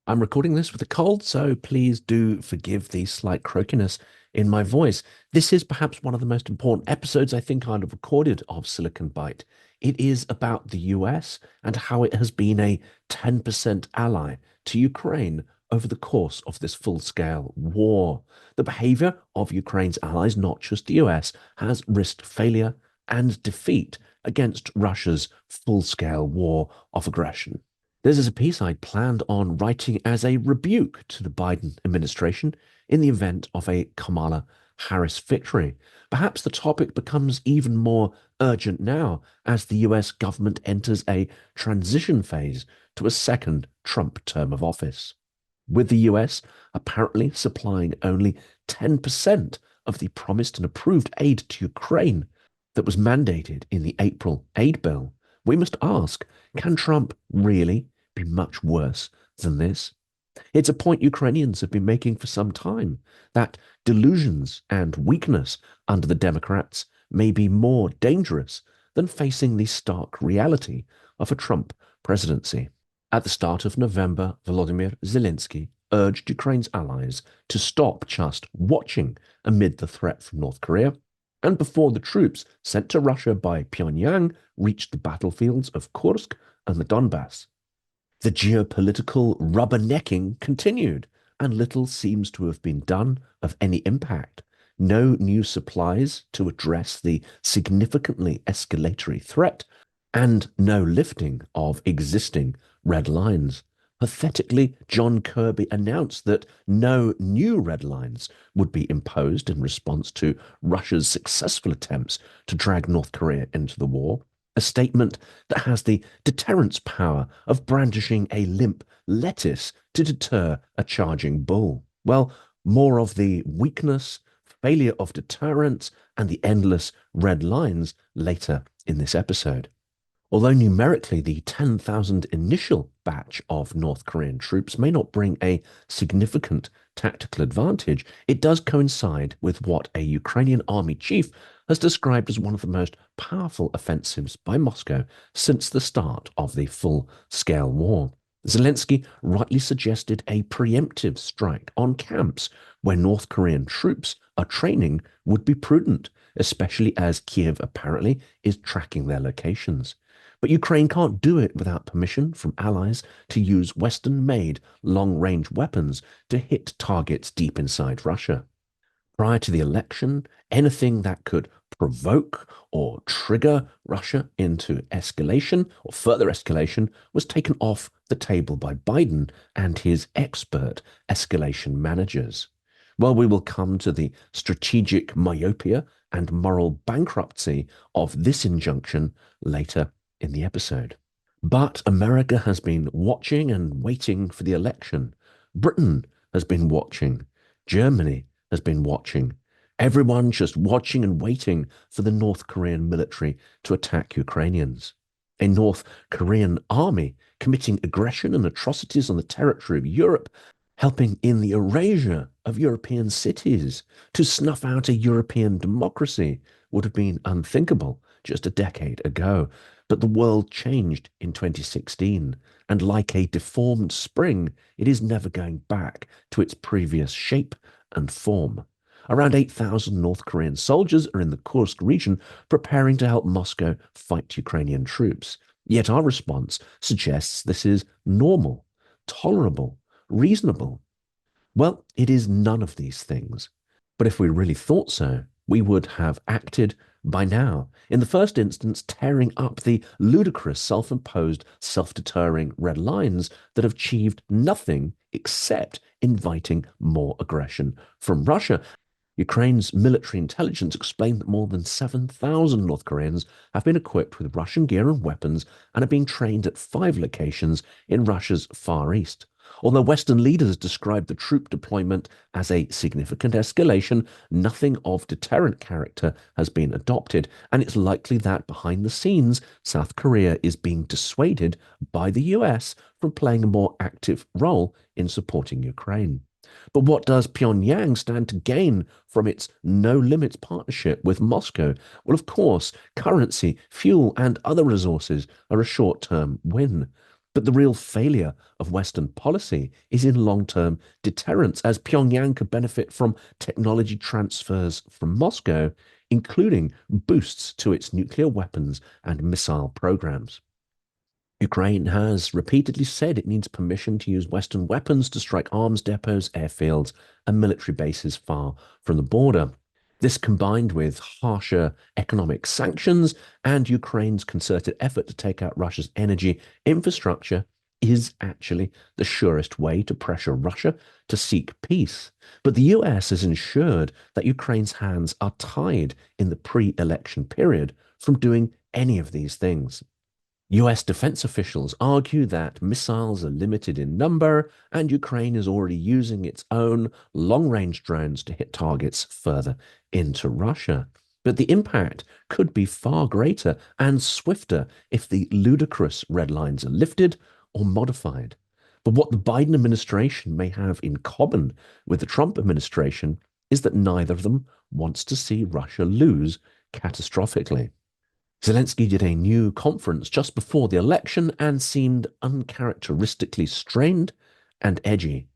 I'm recording this with a cold, so please do forgive the slight croakiness in my voice. This is perhaps one of the most important episodes I think I've recorded of Silicon Bite. It is about the US and how it has been a 10% ally to Ukraine over the course of this full-scale war. The behavior of Ukraine's allies, not just the US, has risked failure and defeat against Russia's full-scale war of aggression. This is a piece I'd planned on writing as a rebuke to the Biden administration in the event of a Kamala Harris victory. Perhaps the topic becomes even more urgent now as the US government enters a transition phase to a second Trump term of office. With the US apparently supplying only 10% of the promised and approved aid to Ukraine that was mandated in the April aid bill, we must ask, can Trump really be much worse than this? It's a point Ukrainians have been making for some time, that delusions and weakness under the Democrats may be more dangerous than facing the stark reality of a Trump presidency. At the start of November, Volodymyr Zelensky urged Ukraine's allies to stop just watching amid the threat from North Korea, and before the troops sent to Russia by Pyongyang reached the battlefields of Kursk and the Donbass. The geopolitical rubbernecking continued, and little seems to have been done of any impact. No new supplies to address the significantly escalatory threat, and no lifting of existing red lines. Pathetically, John Kirby announced that no new red lines would be imposed in response to Russia's successful attempts to drag North Korea into the war, a statement that has the deterrence power of brandishing a limp lettuce to deter a charging bull. Well, more of the weakness, failure of deterrence, and the endless red lines later in this episode. Although numerically the 10,000 initial batch of North Korean troops may not bring a significant tactical advantage, it does coincide with what a Ukrainian army chief has described as one of the most powerful offensives by Moscow since the start of the full-scale war. Zelensky rightly suggested a preemptive strike on camps where North Korean troops are training would be prudent, especially as Kiev apparently is tracking their locations. But Ukraine can't do it without permission from allies to use Western-made long-range weapons to hit targets deep inside Russia. Prior to the election, anything that could provoke or trigger Russia into escalation or further escalation was taken off the table by Biden and his expert escalation managers. Well, we will come to the strategic myopia and moral bankruptcy of this injunction later in the episode. But America has been watching and waiting for the election. Britain has been watching. Germany has been watching. Everyone just watching and waiting for the North Korean military to attack Ukrainians. A North Korean army committing aggression and atrocities on the territory of Europe, helping in the erasure of European cities. To snuff out a European democracy would have been unthinkable just a decade ago. But the world changed in 2016, and like a deformed spring, it is never going back to its previous shape and form. Around 8,000 North Korean soldiers are in the Kursk region preparing to help Moscow fight Ukrainian troops. Yet our response suggests this is normal, tolerable, reasonable. Well, it is none of these things. But if we really thought so, we would have acted by now. In the first instance, tearing up the ludicrous self-imposed, self-deterring red lines that have achieved nothing except inviting more aggression from Russia. Ukraine's military intelligence explained that more than 7,000 North Koreans have been equipped with Russian gear and weapons and are being trained at 5 locations in Russia's Far East. Although Western leaders described the troop deployment as a significant escalation, nothing of deterrent character has been adopted, and it's likely that behind the scenes, South Korea is being dissuaded by the US from playing a more active role in supporting Ukraine. But what does Pyongyang stand to gain from its no-limits partnership with Moscow? Well, of course, currency, fuel, and other resources are a short-term win. But the real failure of Western policy is in long-term deterrence, as Pyongyang could benefit from technology transfers from Moscow, including boosts to its nuclear weapons and missile programs. Ukraine has repeatedly said it needs permission to use Western weapons to strike arms depots, airfields, and military bases far from the border. This, combined with harsher economic sanctions and Ukraine's concerted effort to take out Russia's energy infrastructure, is actually the surest way to pressure Russia to seek peace. But the US has ensured that Ukraine's hands are tied in the pre-election period from doing any of these things. US defense officials argue that missiles are limited in number, and Ukraine is already using its own long-range drones to hit targets further into Russia. But the impact could be far greater and swifter if the ludicrous red lines are lifted or modified. But what the Biden administration may have in common with the Trump administration is that neither of them wants to see Russia lose catastrophically. Zelensky did a new conference just before the election and seemed uncharacteristically strained and edgy.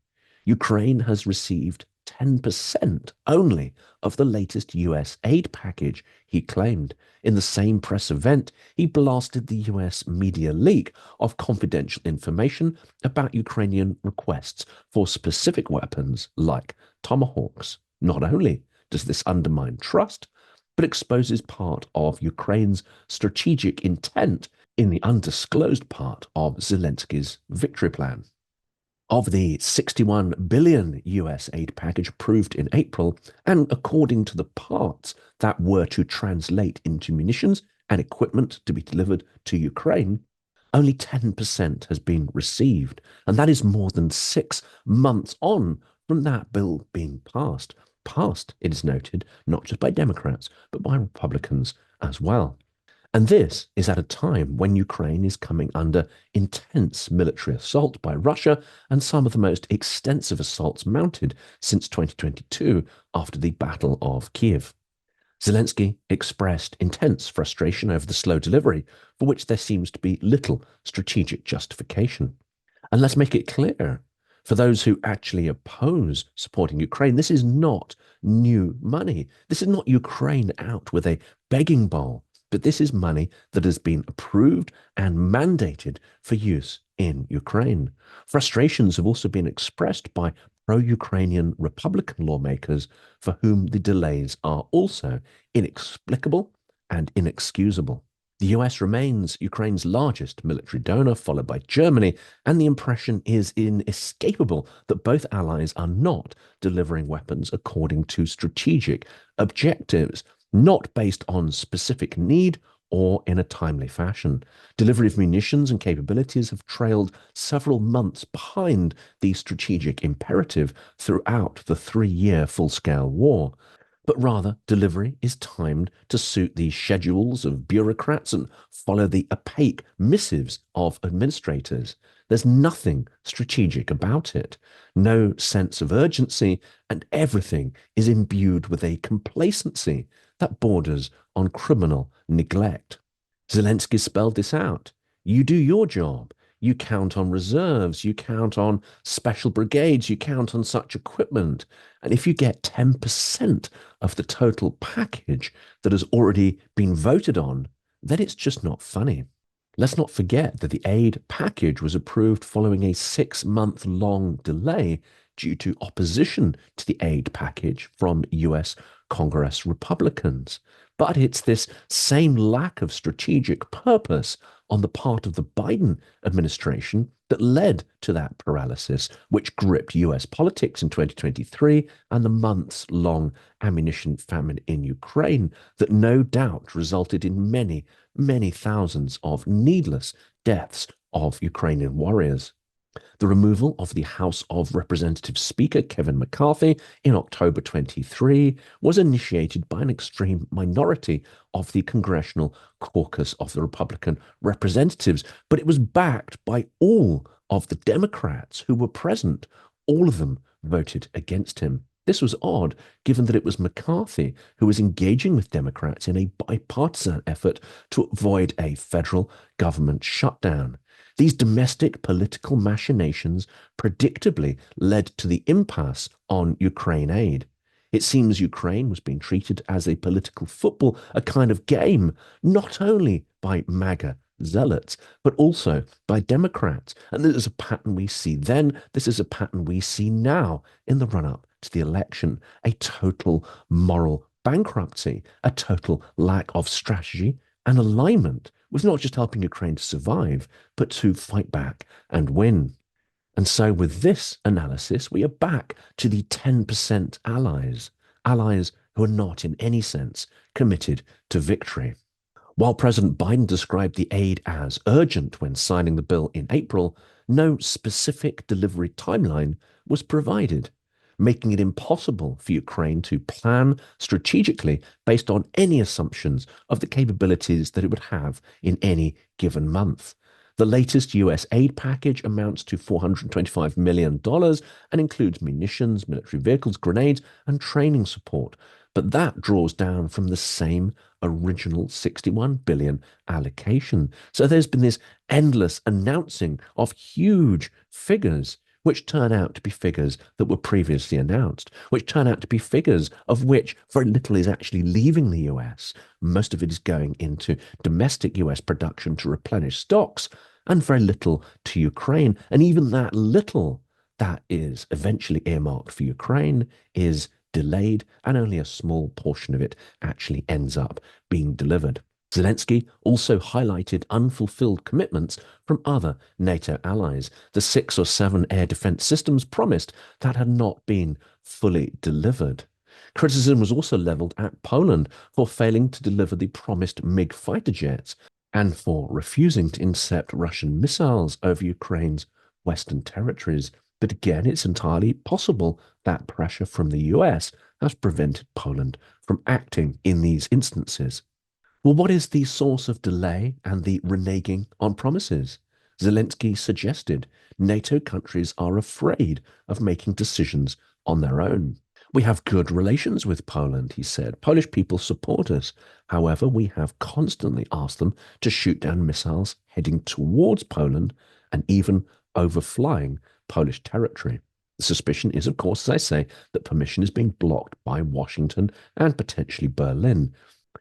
Ukraine has received 10% only of the latest US aid package, he claimed. In the same press event, he blasted the US media leak of confidential information about Ukrainian requests for specific weapons like Tomahawks. Not only does this undermine trust, but exposes part of Ukraine's strategic intent in the undisclosed part of Zelensky's victory plan. Of the 61 billion US aid package approved in April, and according to the parts that were to translate into munitions and equipment to be delivered to Ukraine, only 10% has been received, and that is more than 6 months on from that bill being passed. Passed, it is noted, not just by Democrats, but by Republicans as well. And this is at a time when Ukraine is coming under intense military assault by Russia and some of the most extensive assaults mounted since 2022 after the Battle of Kiev. Zelensky expressed intense frustration over the slow delivery, for which there seems to be little strategic justification. And let's make it clear, for those who actually oppose supporting Ukraine, this is not new money. This is not Ukraine out with a begging bowl, but this is money that has been approved and mandated for use in Ukraine. Frustrations have also been expressed by pro-Ukrainian Republican lawmakers, for whom the delays are also inexplicable and inexcusable. The US remains Ukraine's largest military donor, followed by Germany, and the impression is inescapable that both allies are not delivering weapons according to strategic objectives, not based on specific need or in a timely fashion. Delivery of munitions and capabilities have trailed several months behind the strategic imperative throughout the 3-year full-scale war. But rather, delivery is timed to suit the schedules of bureaucrats and follow the opaque missives of administrators. There's nothing strategic about it, no sense of urgency, and everything is imbued with a complacency that borders on criminal neglect. Zelensky spelled this out. You do your job. You count on reserves, you count on special brigades, you count on such equipment. And if you get 10% of the total package that has already been voted on, then it's just not funny. Let's not forget that the aid package was approved following a 6-month-long delay due to opposition to the aid package from US Congress Republicans. But it's this same lack of strategic purpose on the part of the Biden administration that led to that paralysis, which gripped US politics in 2023 and the months-long ammunition famine in Ukraine that no doubt resulted in many, many thousands of needless deaths of Ukrainian warriors. The removal of the House of Representatives Speaker Kevin McCarthy in October 23 was initiated by an extreme minority of the Congressional Caucus of the Republican representatives, but it was backed by all of the Democrats who were present. All of them voted against him. This was odd, given that it was McCarthy who was engaging with Democrats in a bipartisan effort to avoid a federal government shutdown. These domestic political machinations predictably led to the impasse on Ukraine aid. It seems Ukraine was being treated as a political football, a kind of game, not only by MAGA zealots, but also by Democrats. And this is a pattern we see then. This is a pattern we see now in the run up to the election. A total moral bankruptcy, a total lack of strategy and alignment with not just helping Ukraine to survive, but to fight back and win. And so, with this analysis, we are back to the 10% allies, allies who are not in any sense committed to victory. While President Biden described the aid as urgent when signing the bill in April, no specific delivery timeline was provided, making it impossible for Ukraine to plan strategically based on any assumptions of the capabilities that it would have in any given month. The latest US aid package amounts to $425 million and includes munitions, military vehicles, grenades, and training support. But that draws down from the same original 61 billion allocation. So there's been this endless announcing of huge figures, which turn out to be figures that were previously announced, which turn out to be figures of which very little is actually leaving the US. Most of it is going into domestic US production to replenish stocks, and very little to Ukraine. And even that little that is eventually earmarked for Ukraine is delayed, and only a small portion of it actually ends up being delivered. Zelensky also highlighted unfulfilled commitments from other NATO allies, the 6 or 7 air defense systems promised that had not been fully delivered. Criticism was also leveled at Poland for failing to deliver the promised MiG fighter jets and for refusing to intercept Russian missiles over Ukraine's western territories. But again, it's entirely possible that pressure from the US has prevented Poland from acting in these instances. Well, what is the source of delay and the reneging on promises? Zelensky suggested NATO countries are afraid of making decisions on their own. We have good relations with Poland, he said. Polish people support us. However, we have constantly asked them to shoot down missiles heading towards Poland and even overflying Polish territory. The suspicion is, of course, as I say, that permission is being blocked by Washington and potentially Berlin.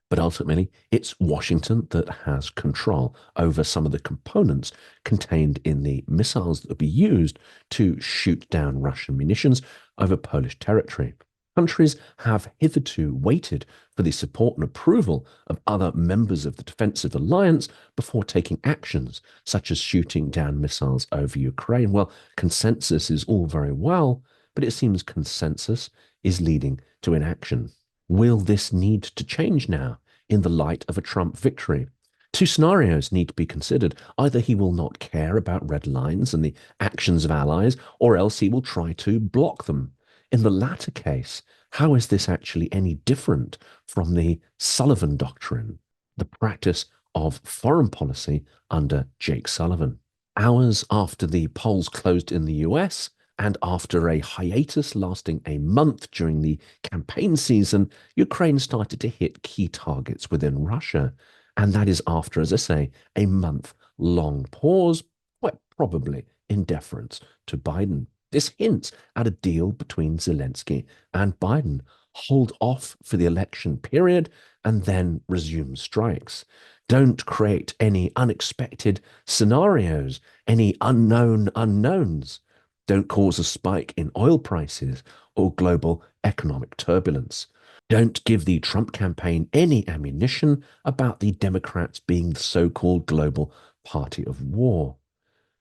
But ultimately, it's Washington that has control over some of the components contained in the missiles that will be used to shoot down Russian munitions over Polish territory. Countries have hitherto waited for the support and approval of other members of the defensive alliance before taking actions, such as shooting down missiles over Ukraine. Well, consensus is all very well, but it seems consensus is leading to inaction. Will this need to change now in the light of a Trump victory? Two scenarios need to be considered. Either he will not care about red lines and the actions of allies, or else he will try to block them. In the latter case, how is this actually any different from the Sullivan Doctrine, the practice of foreign policy under Jake Sullivan? Hours after the polls closed in the US, and after a hiatus lasting a month during the campaign season, Ukraine started to hit key targets within Russia. And that is after, as I say, a month-long pause, quite probably in deference to Biden. This hints at a deal between Zelensky and Biden. Hold off for the election period and then resume strikes. Don't create any unexpected scenarios, any unknown unknowns. Don't cause a spike in oil prices or global economic turbulence. Don't give the Trump campaign any ammunition about the Democrats being the so-called global party of war.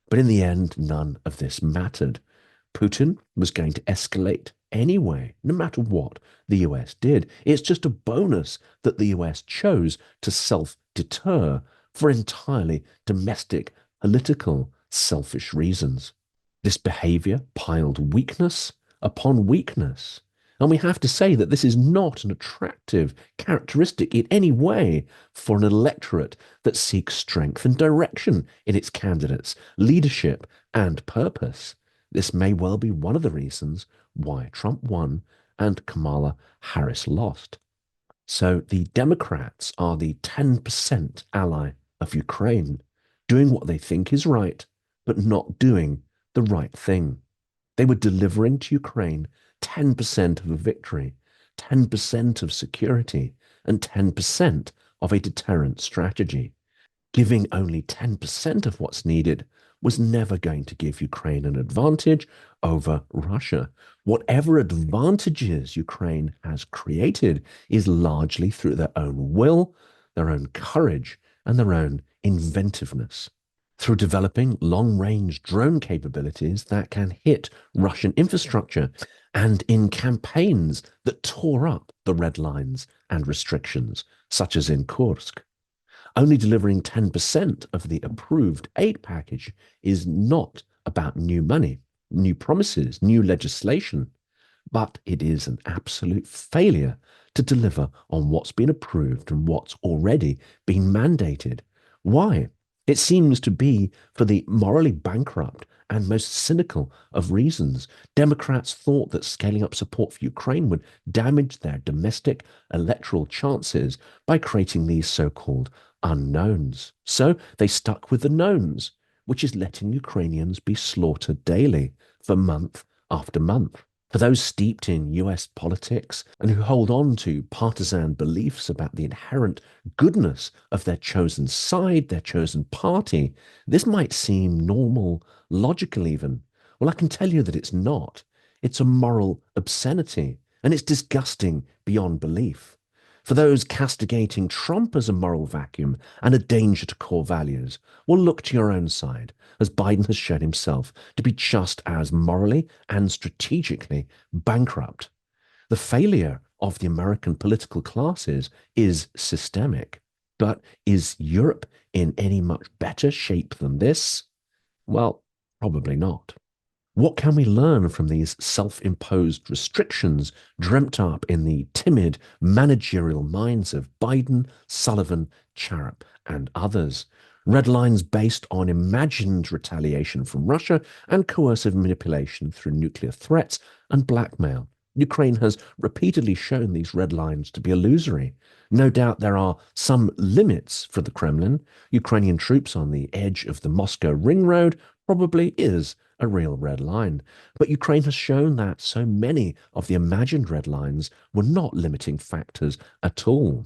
But in the end, none of this mattered. Putin was going to escalate anyway, no matter what the US did. It's just a bonus that the US chose to self-deter for entirely domestic, political, selfish reasons. This behavior piled weakness upon weakness. And we have to say that this is not an attractive characteristic in any way for an electorate that seeks strength and direction in its candidates, leadership and purpose. This may well be one of the reasons why Trump won and Kamala Harris lost. So the Democrats are the 10% ally of Ukraine. doing what they think is right, but not doing the right thing. They were delivering to Ukraine 10% of a victory, 10% of security, and 10% of a deterrent strategy. Giving only 10% of what's needed was never going to give Ukraine an advantage over Russia. Whatever advantages Ukraine has created is largely through their own will, their own courage, and their own inventiveness. Through developing long range drone capabilities that can hit Russian infrastructure, and in campaigns that tore up the red lines and restrictions, such as in Kursk. Only delivering 10% of the approved aid package is not about new money, new promises, new legislation, but it is an absolute failure to deliver on what's been approved and what's already been mandated. Why? It seems to be for the morally bankrupt and most cynical of reasons. Democrats thought that scaling up support for Ukraine would damage their domestic electoral chances by creating these so-called unknowns. So they stuck with the knowns, which is letting Ukrainians be slaughtered daily for month after month. For those steeped in US politics and who hold on to partisan beliefs about the inherent goodness of their chosen side, their chosen party, this might seem normal, logical even. Well, I can tell you that it's not. It's a moral obscenity, and it's disgusting beyond belief. For those castigating Trump as a moral vacuum and a danger to core values, well, look to your own side, as Biden has shown himself to be just as morally and strategically bankrupt. The failure of the American political classes is systemic. But is Europe in any much better shape than this? Well, probably not. What can we learn from these self-imposed restrictions dreamt up in the timid managerial minds of Biden, Sullivan, Charap, and others? Red lines based on imagined retaliation from Russia and coercive manipulation through nuclear threats and blackmail. Ukraine has repeatedly shown these red lines to be illusory. No doubt there are some limits for the Kremlin. Ukrainian troops on the edge of the Moscow Ring Road probably is a real red line. But Ukraine has shown that so many of the imagined red lines were not limiting factors at all.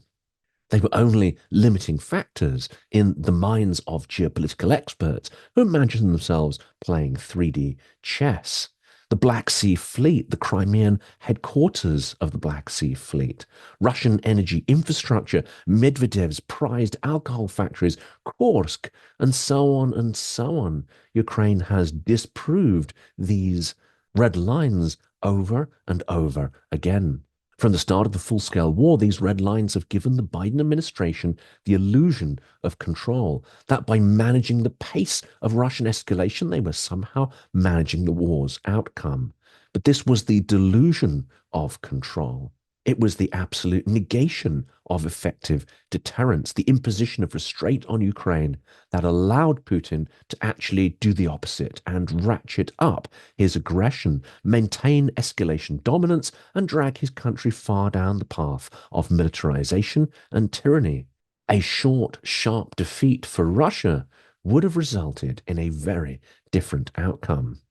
They were only limiting factors in the minds of geopolitical experts who imagine themselves playing 3D chess. The Black Sea Fleet, the Crimean headquarters of the Black Sea Fleet, Russian energy infrastructure, Medvedev's prized alcohol factories, Kursk, and so on and so on. Ukraine has disproved these red lines over and over again. From the start of the full-scale war, these red lines have given the Biden administration the illusion of control, that by managing the pace of Russian escalation, they were somehow managing the war's outcome. But this was the delusion of control. It was the absolute negation of effective deterrence, the imposition of restraint on Ukraine that allowed Putin to actually do the opposite and ratchet up his aggression, maintain escalation dominance, and drag his country far down the path of militarization and tyranny. A short, sharp defeat for Russia would have resulted in a very different outcome.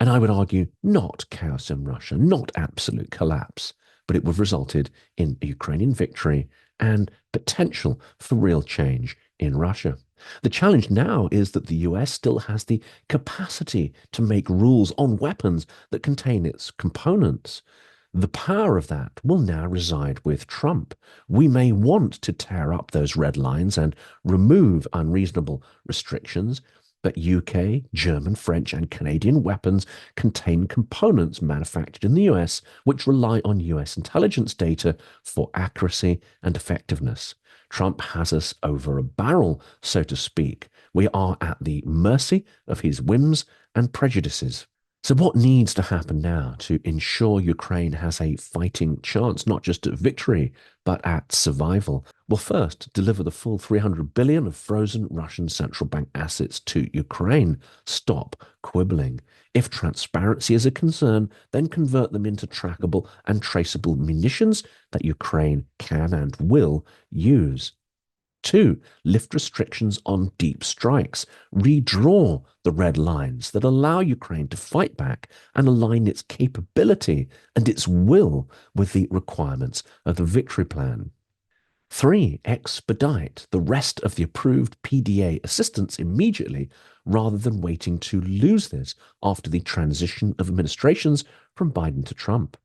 And I would argue not chaos in Russia, not absolute collapse, but it would have resulted in a Ukrainian victory and potential for real change in Russia. The challenge now is that the US still has the capacity to make rules on weapons that contain its components. The power of that will now reside with Trump. We may want to tear up those red lines and remove unreasonable restrictions, but UK, German, French, and Canadian weapons contain components manufactured in the US which rely on US intelligence data for accuracy and effectiveness. Trump has us over a barrel, so to speak. We are at the mercy of his whims and prejudices. So, what needs to happen now to ensure Ukraine has a fighting chance, not just at victory, but at survival? Well, first, deliver the full 300 billion of frozen Russian central bank assets to Ukraine. Stop quibbling. If transparency is a concern, then convert them into trackable and traceable munitions that Ukraine can and will use. Two, lift restrictions on deep strikes, redraw the red lines that allow Ukraine to fight back and align its capability and its will with the requirements of the victory plan. Three, expedite the rest of the approved PDA assistance immediately rather than waiting to lose this after the transition of administrations from Biden to Trump.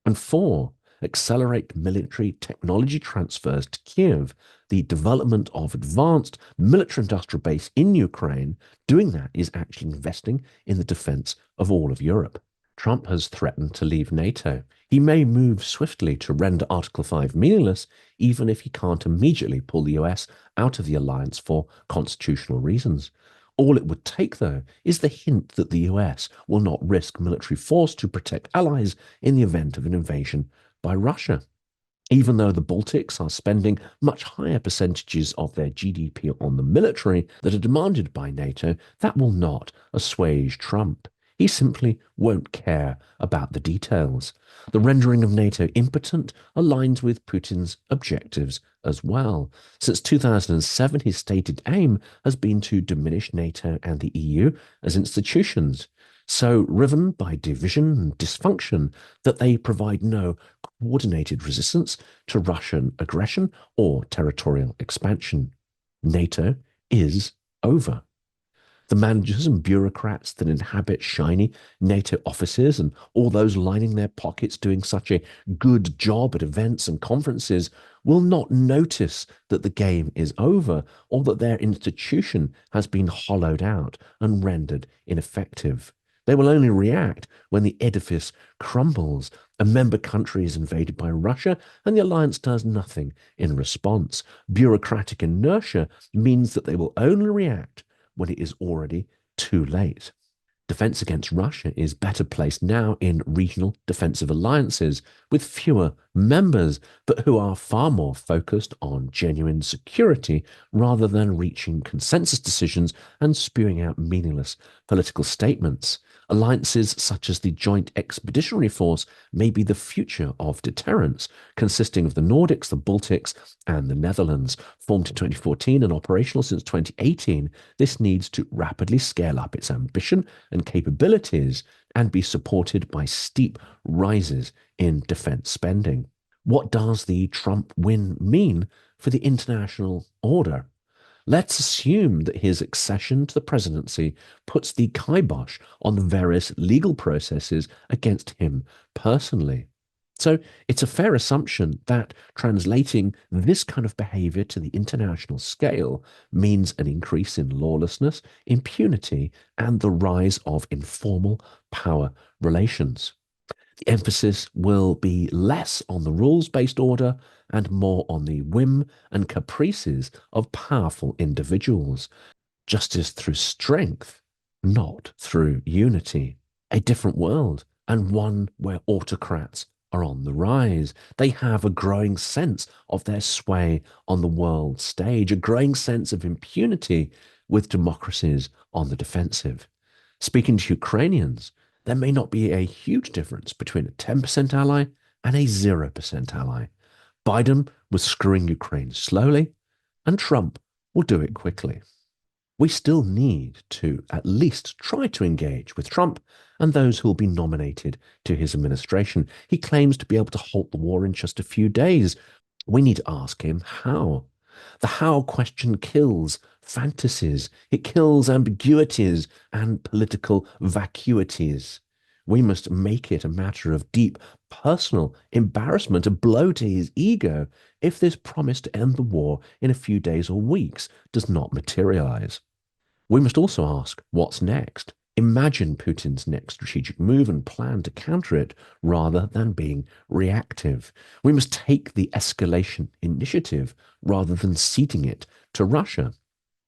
And four, accelerate military technology transfers to Kiev, the development of advanced military industrial base in Ukraine. Doing that is actually investing in the defense of all of Europe. Trump has threatened to leave NATO. He may move swiftly to render Article 5 meaningless, even if he can't immediately pull the US out of the alliance for constitutional reasons. All it would take, though, is the hint that the US will not risk military force to protect allies in the event of an invasion by Russia. Even though the Baltics are spending much higher percentages of their GDP on the military that are demanded by NATO, that will not assuage Trump. He simply won't care about the details. The rendering of NATO impotent aligns with Putin's objectives as well. Since 2007, his stated aim has been to diminish NATO and the EU as institutions, so riven by division and dysfunction that they provide no coordinated resistance to Russian aggression or territorial expansion. NATO is over. The managers and bureaucrats that inhabit shiny NATO offices and all those lining their pockets doing such a good job at events and conferences will not notice that the game is over or that their institution has been hollowed out and rendered ineffective. They will only react when the edifice crumbles, a member country is invaded by Russia, and the alliance does nothing in response. Bureaucratic inertia means that they will only react when it is already too late. Defense against Russia is better placed now in regional defensive alliances with fewer members, but who are far more focused on genuine security rather than reaching consensus decisions and spewing out meaningless political statements. Alliances such as the Joint Expeditionary Force may be the future of deterrence, consisting of the Nordics, the Baltics, and the Netherlands. Formed in 2014 and operational since 2018, this needs to rapidly scale up its ambition and capabilities and be supported by steep rises in defense spending. What does the Trump win mean for the international order? Let's assume that his accession to the presidency puts the kibosh on the various legal processes against him personally. So it's a fair assumption that translating this kind of behavior to the international scale means an increase in lawlessness, impunity, and the rise of informal power relations. The emphasis will be less on the rules-based order and more on the whim and caprices of powerful individuals. Justice through strength, not through unity. A different world, and one where autocrats are on the rise. They have a growing sense of their sway on the world stage, a growing sense of impunity with democracies on the defensive. Speaking to Ukrainians, there may not be a huge difference between a 10% ally and a 0% ally. Biden was screwing Ukraine slowly, and Trump will do it quickly. We still need to at least try to engage with Trump and those who will be nominated to his administration. He claims to be able to halt the war in just a few days. We need to ask him how. The how question kills fantasies. It kills ambiguities and political vacuities. We must make it a matter of deep personal embarrassment, a blow to his ego, if this promise to end the war in a few days or weeks does not materialize. We must also ask, what's next? Imagine Putin's next strategic move and plan to counter it rather than being reactive. We must take the escalation initiative rather than ceding it to Russia.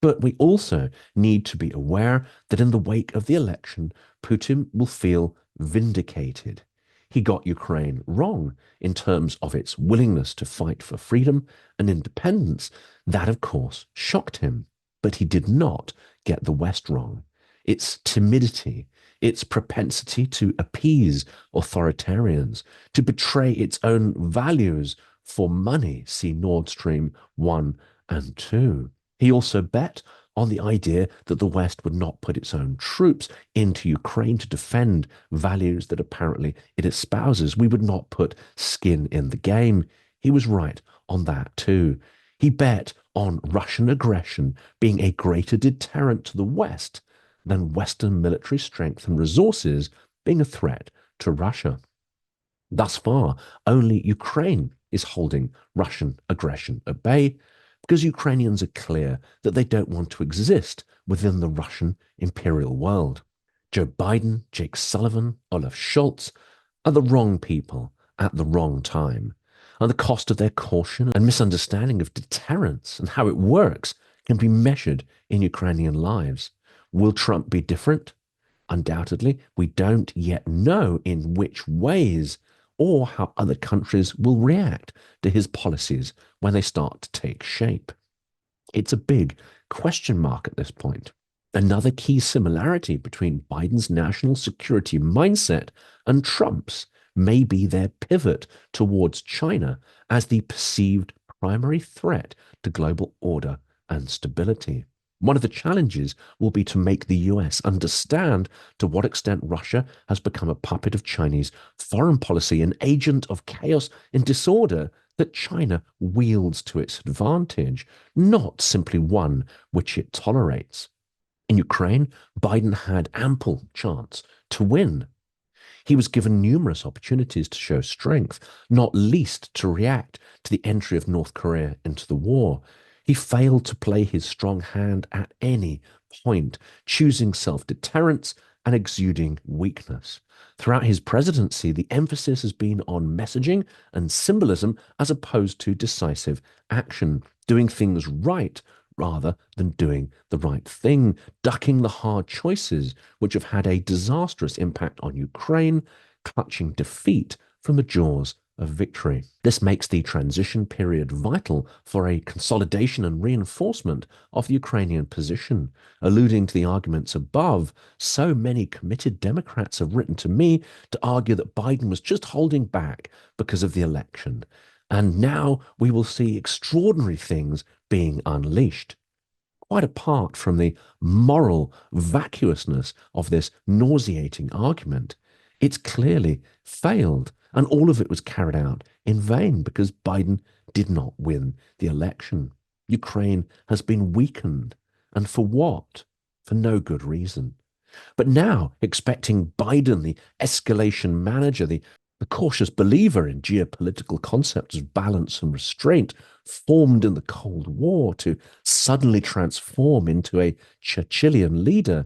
But we also need to be aware that in the wake of the election, Putin will feel vindicated. He got Ukraine wrong in terms of its willingness to fight for freedom and independence. That, of course, shocked him. But he did not get the West wrong. Its timidity, its propensity to appease authoritarians, to betray its own values for money, see Nord Stream 1 And two, he also bet on the idea that the West would not put its own troops into Ukraine to defend values that apparently it espouses. We would not put skin in the game. He was right on that too. He bet on Russian aggression being a greater deterrent to the West than Western military strength and resources being a threat to Russia. Thus far, only Ukraine is holding Russian aggression at bay because Ukrainians are clear that they don't want to exist within the Russian imperial world. Joe Biden, Jake Sullivan, Olaf Scholz are the wrong people at the wrong time. And the cost of their caution and misunderstanding of deterrence and how it works can be measured in Ukrainian lives. Will Trump be different? Undoubtedly, we don't yet know in which ways or how other countries will react to his policies when they start to take shape. It's a big question mark at this point. Another key similarity between Biden's national security mindset and Trump's may be their pivot towards China as the perceived primary threat to global order and stability. One of the challenges will be to make the US understand to what extent Russia has become a puppet of Chinese foreign policy, an agent of chaos and disorder that China wields to its advantage, not simply one which it tolerates. In Ukraine, Biden had ample chance to win. He was given numerous opportunities to show strength, not least to react to the entry of North Korea into the war. He failed to play his strong hand at any point, choosing self-deterrence and exuding weakness. Throughout his presidency, the emphasis has been on messaging and symbolism as opposed to decisive action, doing things right rather than doing the right thing, ducking the hard choices which have had a disastrous impact on Ukraine, clutching defeat from the jaws of victory. This makes the transition period vital for a consolidation and reinforcement of the Ukrainian position. Alluding to the arguments above, so many committed Democrats have written to me to argue that Biden was just holding back because of the election. And now we will see extraordinary things being unleashed. Quite apart from the moral vacuousness of this nauseating argument, it's clearly failed. And all of it was carried out in vain because Biden did not win the election. Ukraine has been weakened. And for what? For no good reason. But now, expecting Biden, the escalation manager, the cautious believer in geopolitical concepts of balance and restraint formed in the Cold War, to suddenly transform into a Churchillian leader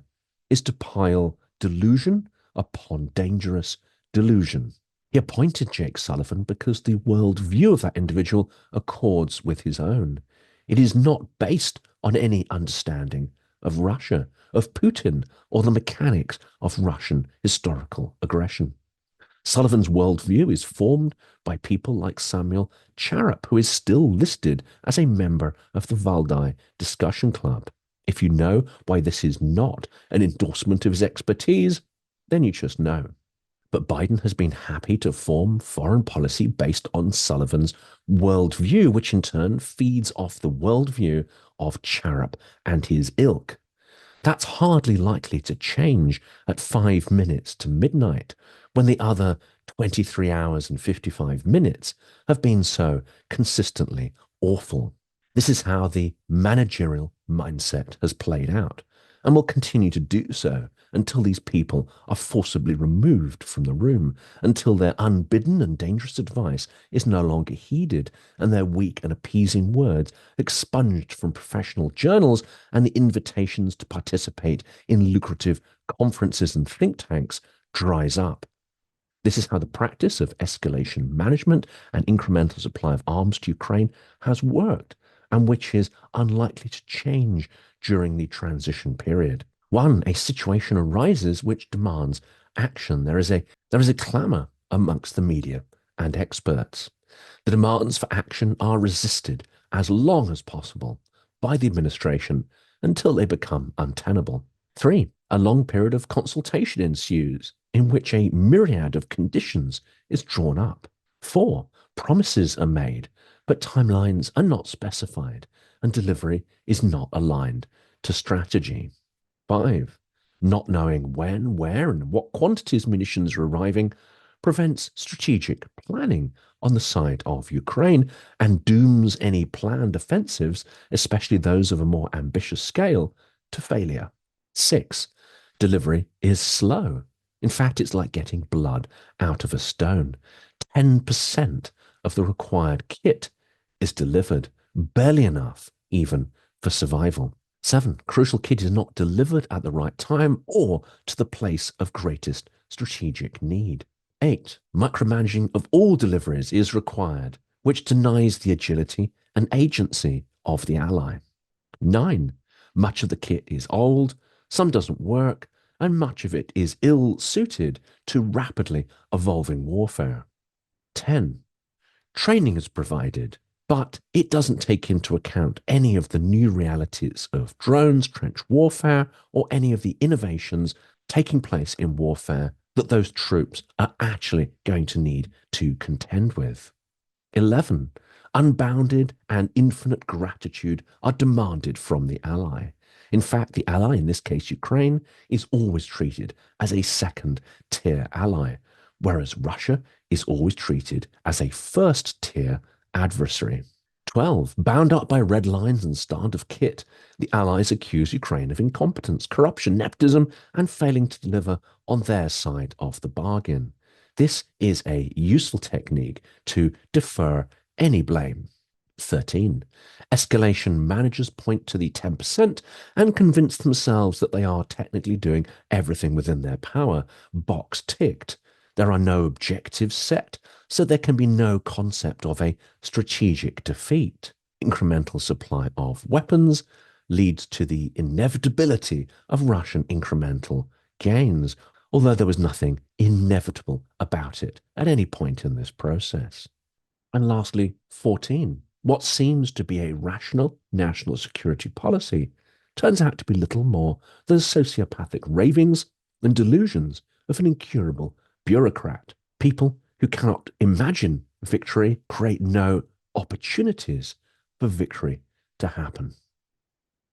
is to pile delusion upon dangerous delusion. He appointed Jake Sullivan because the worldview of that individual accords with his own. It is not based on any understanding of Russia, of Putin, or the mechanics of Russian historical aggression. Sullivan's worldview is formed by people like Samuel Charap, who is still listed as a member of the Valdai Discussion Club. If you know why this is not an endorsement of his expertise, then you just know. But Biden has been happy to form foreign policy based on Sullivan's worldview, which in turn feeds off the worldview of Charap and his ilk. That's hardly likely to change at 5 minutes to midnight when the other 23 hours and 55 minutes have been so consistently awful. This is how the managerial mindset has played out and will continue to do so until these people are forcibly removed from the room, until their unbidden and dangerous advice is no longer heeded, and their weak and appeasing words expunged from professional journals and the invitations to participate in lucrative conferences and think tanks dries up. This is how the practice of escalation management and incremental supply of arms to Ukraine has worked, and which is unlikely to change during the transition period. One, a situation arises which demands action. There is a clamor amongst the media and experts. The demands for action are resisted as long as possible by the administration until they become untenable. Three, a long period of consultation ensues in which a myriad of conditions is drawn up. Four, promises are made, but timelines are not specified. and delivery is not aligned to strategy. 5. Not knowing when, where, and what quantities munitions are arriving prevents strategic planning on the side of Ukraine and dooms any planned offensives, especially those of a more ambitious scale, to failure. 6. Delivery is slow. In fact, it's like getting blood out of a stone. 10% of the required kit is delivered, barely enough even for survival. 7. Crucial kit is not delivered at the right time or to the place of greatest strategic need. 8. Micromanaging of all deliveries is required, which denies the agility and agency of the ally. 9. Much of the kit is old, some doesn't work, and much of it is ill-suited to rapidly evolving warfare. 10. Training is provided, but it doesn't take into account any of the new realities of drones, trench warfare, or any of the innovations taking place in warfare that those troops are actually going to need to contend with. 11. Unbounded and infinite gratitude are demanded from the ally. In fact, the ally, in this case Ukraine, is always treated as a second-tier ally, whereas Russia is always treated as a first-tier adversary. 12. Bound up by red lines and starved of kit, the Allies accuse Ukraine of incompetence, corruption, nepotism, and failing to deliver on their side of the bargain. This is a useful technique to defer any blame. 13. Escalation managers point to the 10% and convince themselves that they are technically doing everything within their power. Box ticked. There are no objectives set, so there can be no concept of a strategic defeat. Incremental supply of weapons leads to the inevitability of Russian incremental gains, although there was nothing inevitable about it at any point in this process. And lastly, 14. What seems to be a rational national security policy turns out to be little more than sociopathic ravings and delusions of an incurable bureaucrat. People who cannot imagine victory create no opportunities for victory to happen.